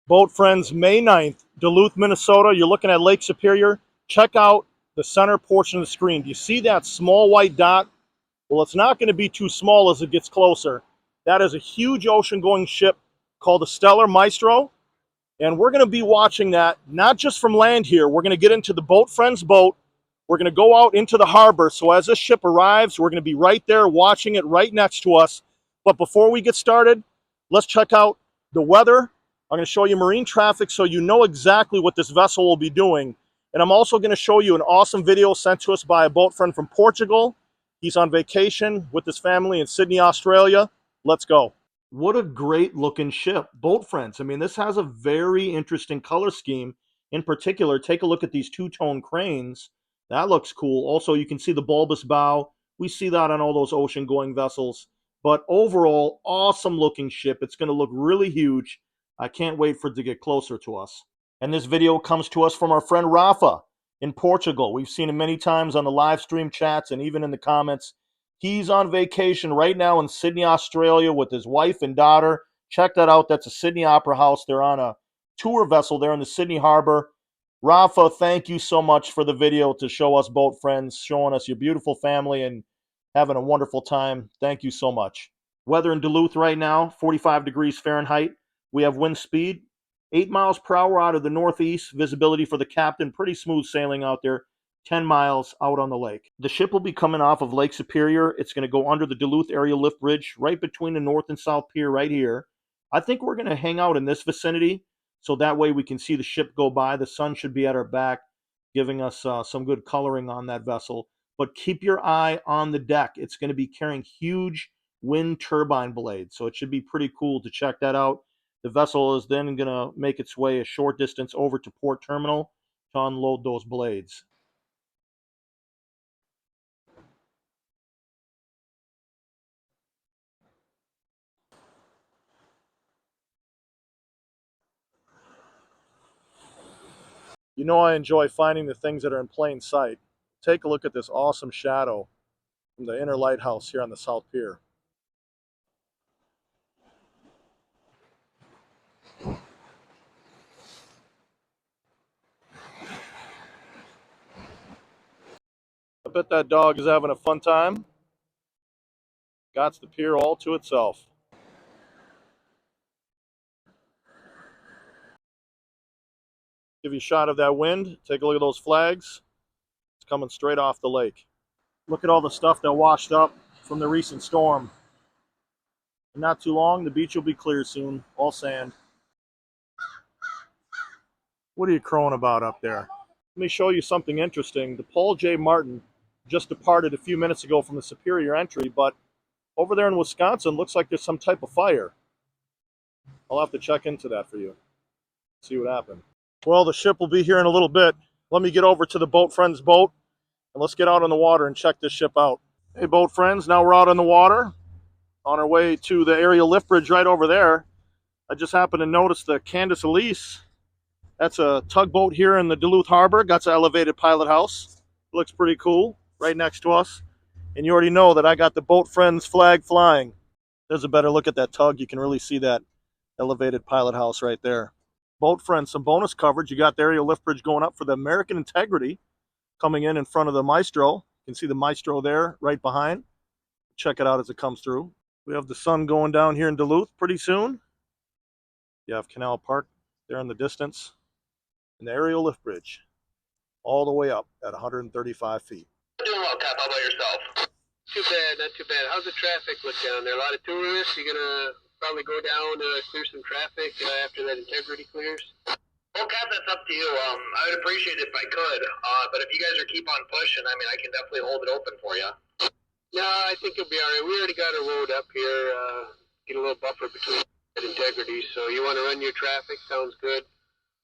Boat friends, May 9th, Duluth, Minnesota. You're looking at Lake Superior. Check out the center portion of the screen. Do you see that small white dot? Well, it's not going to be too small as it gets closer. That is a huge ocean-going ship called the Stellar Maestro. And we're going to be watching that, not just from land here. We're going to get into the boat friend's boat. We're going to go out into the harbor. So as this ship arrives, we're going to be right there watching it right next to us. But before we get started, let's check out the weather. I'm going to show you marine traffic so you know exactly what this vessel will be doing. And I'm also going to show you an awesome video sent to us by a boat friend from Portugal. He's on vacation with his family in Sydney, Australia. Let's go. What a great looking ship. Boat friends. I mean, this has a very interesting color scheme. In particular, take a look at these two-tone cranes. That looks cool. Also, you can see the bulbous bow. We see that on all those ocean-going vessels. But overall, awesome looking ship. It's going to look really huge. I can't wait for it to get closer to us. And this video comes to us from our friend Rafa in Portugal. We've seen him many times on the live stream chats and even in the comments. He's on vacation right now in Sydney, Australia with his wife and daughter. Check that out. That's a Sydney Opera House. They're on a tour vessel there in the Sydney Harbor. Rafa, thank you so much for the video to show us boat friends, showing us your beautiful family and having a wonderful time. Thank you so much. Weather in Duluth right now, 45 degrees Fahrenheit. We have wind speed, 8 miles per hour out of the northeast. Visibility for the captain, pretty smooth sailing out there, 10 miles out on the lake. The ship will be coming off of Lake Superior. It's going to go under the Duluth area lift bridge, right between the north and south pier right here. I think we're going to hang out in this vicinity, so that way we can see the ship go by. The sun should be at our back, giving us some good coloring on that vessel. But keep your eye on the deck. It's going to be carrying huge wind turbine blades, so it should be pretty cool to check that out. The vessel is then going to make its way a short distance over to port terminal to unload those blades. You know I enjoy finding the things that are in plain sight. Take a look at this awesome shadow from the inner lighthouse here on the South Pier. I bet that dog is having a fun time. Got the pier all to itself. Give you a shot of that wind. Take a look at those flags. It's coming straight off the lake. Look at all the stuff that washed up from the recent storm. Not too long, the beach will be clear soon. All sand. What are you crowing about up there? Let me show you something interesting. The Paul J. Martin just departed a few minutes ago from the Superior entry, but over there in Wisconsin, looks like there's some type of fire. I'll have to check into that for you. See what happened. Well, the ship will be here in a little bit. Let me get over to the boat friend's boat, and let's get out on the water and check this ship out. Hey, boat friends, now we're out on the water, on our way to the area lift bridge right over there. I just happened to notice the Candace Elise. That's a tugboat here in the Duluth Harbor. Got an elevated pilot house. Looks pretty cool, right next to us. And you already know that I got the boat friend's flag flying. There's a better look at that tug. You can really see that elevated pilot house right there. Boat friends, some bonus coverage. You got the aerial lift bridge going up for the American Integrity coming in front of the Maestro. You can see the Maestro there right behind. Check it out as it comes through. We have the sun going down here in Duluth pretty soon. You have Canal Park there in the distance. And the aerial lift bridge all the way up at 135 feet. Doing well, Cap. How about yourself? Too bad, not too bad. How's the traffic look down there? A lot of tourists? You're going to probably go down to clear some traffic after that integrity clears? Well, Cap, that's up to you. I would appreciate it if I could. But if you guys are keep on pushing, I mean, I can definitely hold it open for you. No, I think it'll be all right. We already got a road up here. Get a little buffer between integrity. So you want to run your traffic? Sounds good.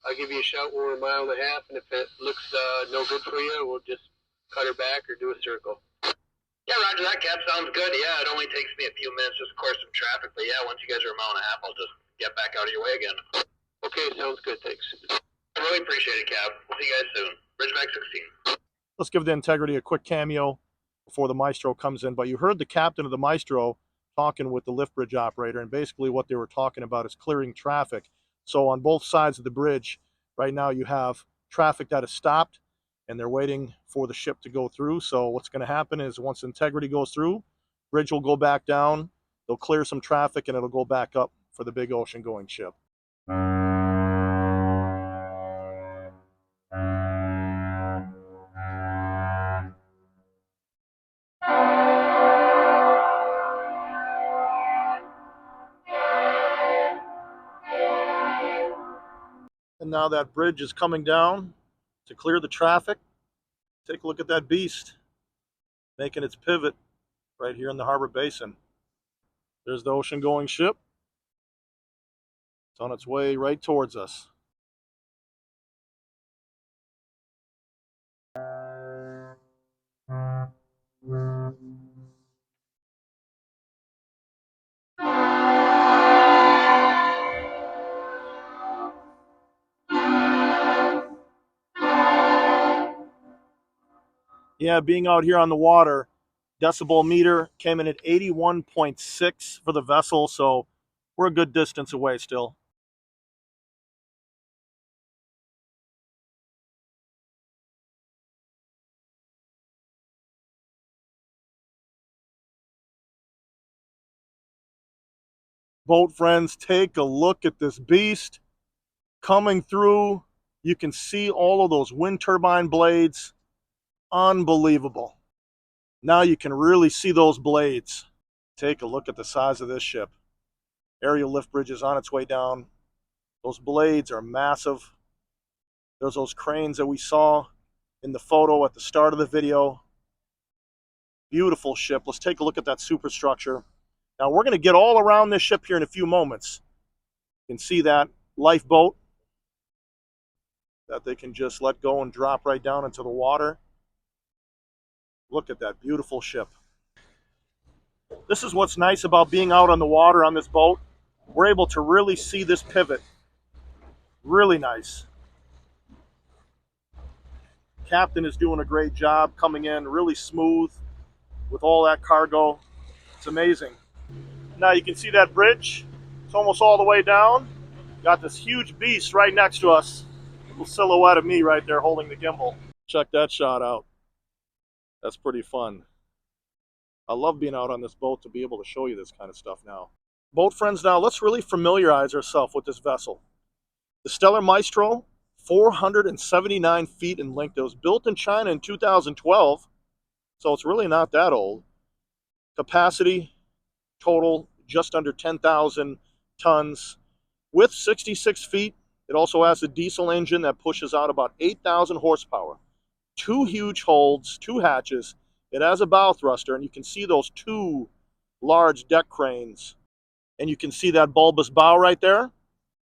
I'll give you a shout when we're a mile and a half, and if it looks no good for you, we'll just cut her back or do a circle. Yeah, roger that, Cap. Sounds good. Yeah, it only takes me a few minutes just to course some traffic, but yeah, once you guys are a mile and a half, I'll just get back out of your way again. Okay, sounds good. Thanks. I really appreciate it, Cap. We'll see you guys soon. Ridgeback 16. Let's give the Integrity a quick cameo before the Maestro comes in. But you heard the captain of the Maestro talking with the lift bridge operator, and basically what they were talking about is clearing traffic. So on both sides of the bridge, right now you have traffic that is stopped and they're waiting for the ship to go through. So what's going to happen is once integrity goes through, bridge will go back down, they'll clear some traffic and it'll go back up for the big ocean going ship. And now that bridge is coming down to clear the traffic. Take a look at that beast making its pivot right here in the harbor basin. There's the ocean going ship. It's on its way right towards us. Yeah, being out here on the water, decibel meter came in at 81.6 for the vessel, so we're a good distance away still. Boat friends, take a look at this beast coming through. You can see all of those wind turbine blades. Unbelievable. Now you can really see those blades. Take a look at the size of this ship. Aerial lift bridge is on its way down. Those blades are massive. There's those cranes that we saw in the photo at the start of the video. Beautiful ship. Let's take a look at that superstructure. Now we're going to get all around this ship here in a few moments. You can see that lifeboat that they can just let go and drop right down into the water. Look at that beautiful ship. This is what's nice about being out on the water on this boat. We're able to really see this pivot. Really nice. Captain is doing a great job coming in really smooth with all that cargo. It's amazing. Now you can see that bridge. It's almost all the way down. Got this huge beast right next to us. A little silhouette of me right there holding the gimbal. Check that shot out. That's pretty fun. I love being out on this boat to be able to show you this kind of stuff now. Boat friends, now let's really familiarize ourselves with this vessel. The Stellar Maestro, 479 feet in length. It was built in China in 2012, so it's really not that old. Capacity total just under 10,000 tons. With 66 feet, it also has a diesel engine that pushes out about 8,000 horsepower. Two huge holds, two hatches. It has a bow thruster, and you can see those two large deck cranes. And you can see that bulbous bow right there.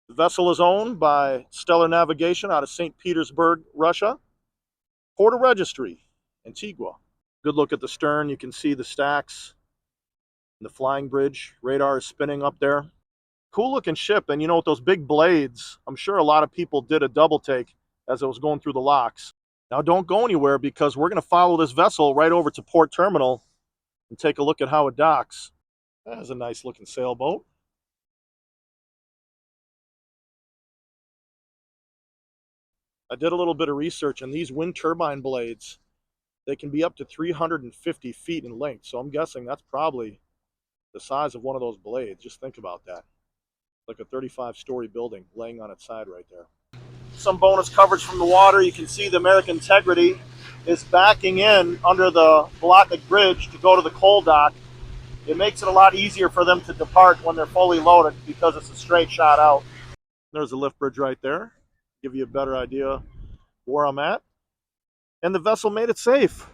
The vessel is owned by Stellar Navigation out of St. Petersburg, Russia. Port of Registry, Antigua. Good look at the stern. You can see the stacks, the flying bridge. Radar is spinning up there. Cool looking ship, and you know, with those big blades, I'm sure a lot of people did a double take as it was going through the locks. Now don't go anywhere because we're going to follow this vessel right over to Port Terminal and take a look at how it docks. That is a nice looking sailboat. I did a little bit of research, and these wind turbine blades, they can be up to 350 feet in length. So I'm guessing that's probably the size of one of those blades. Just think about that. Like a 35-story building laying on its side right there. Some bonus coverage from the water. You can see the American Integrity is backing in under the Bolotnik Bridge to go to the coal dock. It makes it a lot easier for them to depart when they're fully loaded because it's a straight shot out. There's a lift bridge right there. Give you a better idea where I'm at. And the vessel made it safe.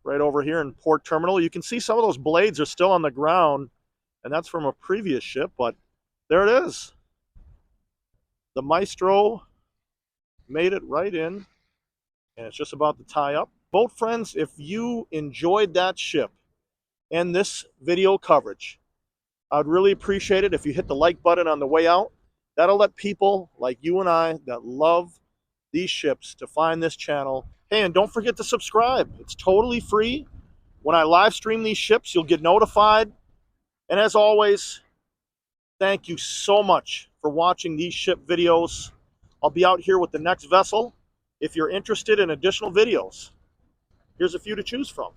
Right over here in Port Terminal. You can see some of those blades are still on the ground, and that's from a previous ship, but there it is. The Maestro made it right in, and it's just about to tie up. Boat friends, if you enjoyed that ship and this video coverage, I'd really appreciate it if you hit the like button on the way out. That'll let people like you and I that love these ships to find this channel. Hey, and don't forget to subscribe. It's totally free. When I live stream these ships, you'll get notified. And as always, thank you so much for for watching these ship videos. I'll be out here with the next vessel. If you're interested in additional videos, here's a few to choose from.